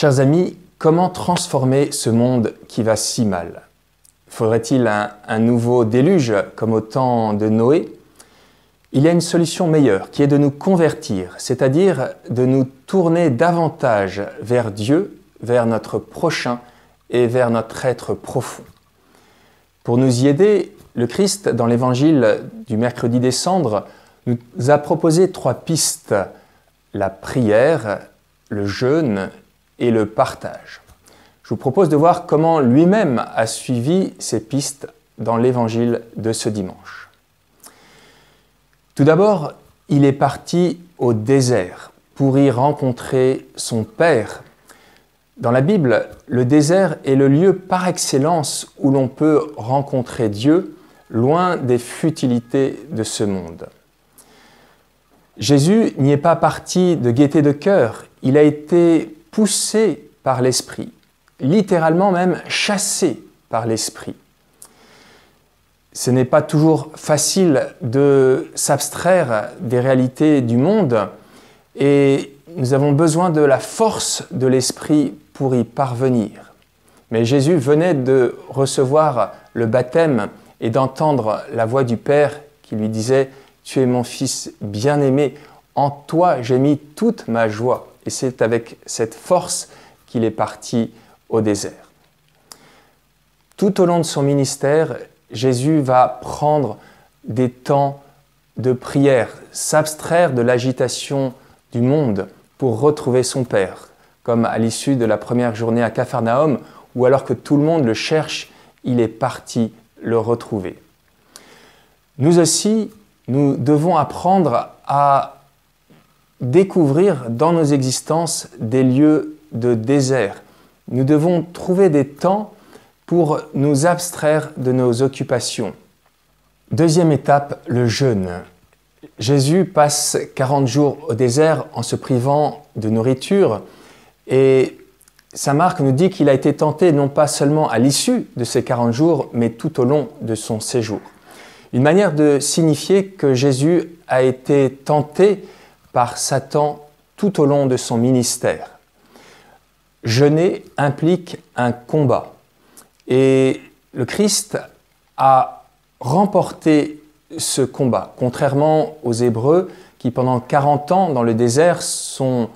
Chers amis, comment transformer ce monde qui va si mal? Faudrait-il un nouveau déluge comme au temps de Noé? Il y a une solution meilleure qui est de nous convertir, c'est-à-dire de nous tourner davantage vers Dieu, vers notre prochain et vers notre être profond. Pour nous y aider, le Christ, dans l'évangile du mercredi des Cendres, nous a proposé 3 pistes: la prière, le jeûne et le partage. Je vous propose de voir comment lui-même a suivi ces pistes dans l'évangile de ce dimanche. Tout d'abord, il est parti au désert pour y rencontrer son Père. Dans la Bible, le désert est le lieu par excellence où l'on peut rencontrer Dieu, loin des futilités de ce monde. Jésus n'y est pas parti de gaieté de cœur, il a été poussé par l'Esprit, littéralement même chassé par l'Esprit. Ce n'est pas toujours facile de s'abstraire des réalités du monde et nous avons besoin de la force de l'Esprit pour y parvenir. Mais Jésus venait de recevoir le baptême et d'entendre la voix du Père qui lui disait « Tu es mon Fils bien-aimé, en toi j'ai mis toute ma joie ». Et c'est avec cette force qu'il est parti au désert. Tout au long de son ministère, Jésus va prendre des temps de prière, s'abstraire de l'agitation du monde pour retrouver son Père, comme à l'issue de la première journée à Capharnaüm, où alors que tout le monde le cherche, il est parti le retrouver. Nous aussi, nous devons apprendre à découvrir dans nos existences des lieux de désert. Nous devons trouver des temps pour nous abstraire de nos occupations. Deuxième étape, le jeûne. Jésus passe 40 jours au désert en se privant de nourriture et saint Marc nous dit qu'il a été tenté non pas seulement à l'issue de ces 40 jours, mais tout au long de son séjour. Une manière de signifier que Jésus a été tenté par Satan tout au long de son ministère. Jeûner implique un combat. Et le Christ a remporté ce combat, contrairement aux Hébreux qui, pendant 40 ans dans le désert, sont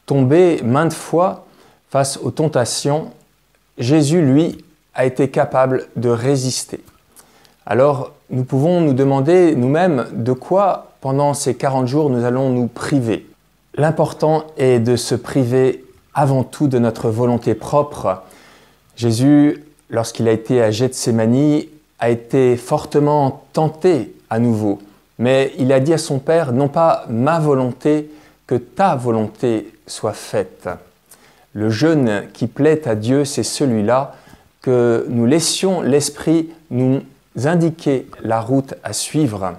tombés maintes fois face aux tentations. Jésus, lui, a été capable de résister. Alors, nous pouvons nous demander nous-mêmes de quoi, pendant ces 40 jours, nous allons nous priver. L'important est de se priver avant tout de notre volonté propre. Jésus, lorsqu'il a été à Gethsémani, a été fortement tenté à nouveau. Mais il a dit à son Père, non pas ma volonté, que ta volonté soit faite. Le jeûne qui plaît à Dieu, c'est celui-là, que nous laissions l'Esprit nous indiquer la route à suivre.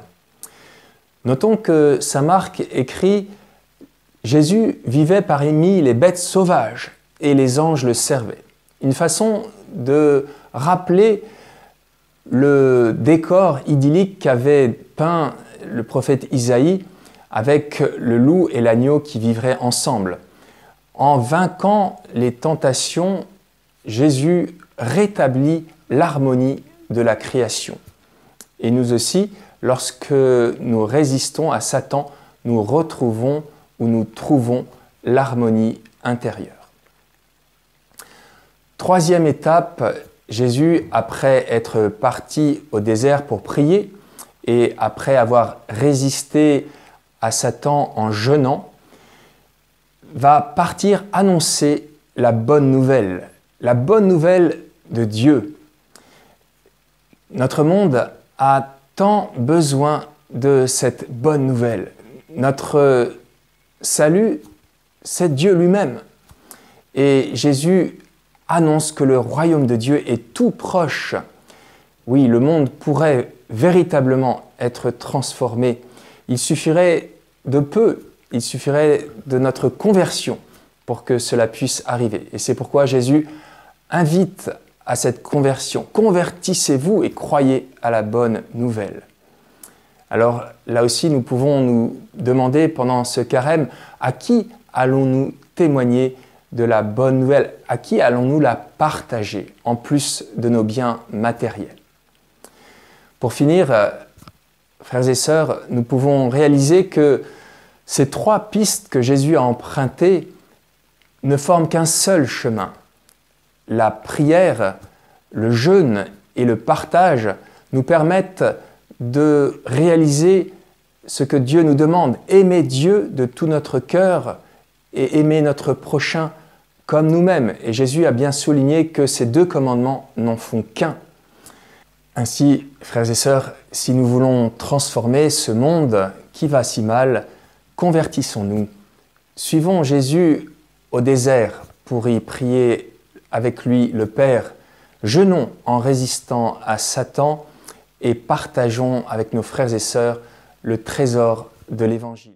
Notons que saint Marc écrit « Jésus vivait parmi les bêtes sauvages et les anges le servaient ». Une façon de rappeler le décor idyllique qu'avait peint le prophète Isaïe avec le loup et l'agneau qui vivraient ensemble. En vainquant les tentations, Jésus rétablit l'harmonie de la création. Et nous aussi, lorsque nous résistons à Satan, nous retrouvons ou nous trouvons l'harmonie intérieure. Troisième étape, Jésus, après être parti au désert pour prier et après avoir résisté à Satan en jeûnant, va partir annoncer la bonne nouvelle de Dieu. Notre monde a tant besoin de cette bonne nouvelle. Notre salut, c'est Dieu lui-même. Et Jésus annonce que le royaume de Dieu est tout proche. Oui, le monde pourrait véritablement être transformé. Il suffirait de peu, il suffirait de notre conversion pour que cela puisse arriver. Et c'est pourquoi Jésus invite à cette conversion. Convertissez-vous et croyez à la bonne nouvelle. Alors là aussi, nous pouvons nous demander pendant ce carême, à qui allons-nous témoigner de la bonne nouvelle? À qui allons-nous la partager, en plus de nos biens matériels? Pour finir, frères et sœurs, nous pouvons réaliser que ces 3 pistes que Jésus a empruntées ne forment qu'un seul chemin. La prière, le jeûne et le partage nous permettent de réaliser ce que Dieu nous demande, aimer Dieu de tout notre cœur et aimer notre prochain comme nous-mêmes. Et Jésus a bien souligné que ces 2 commandements n'en font qu'un. Ainsi, frères et sœurs, si nous voulons transformer ce monde qui va si mal, convertissons-nous. Suivons Jésus au désert pour y prier avec lui le Père. Jeûnons en résistant à Satan et partageons avec nos frères et sœurs le trésor de l'Évangile.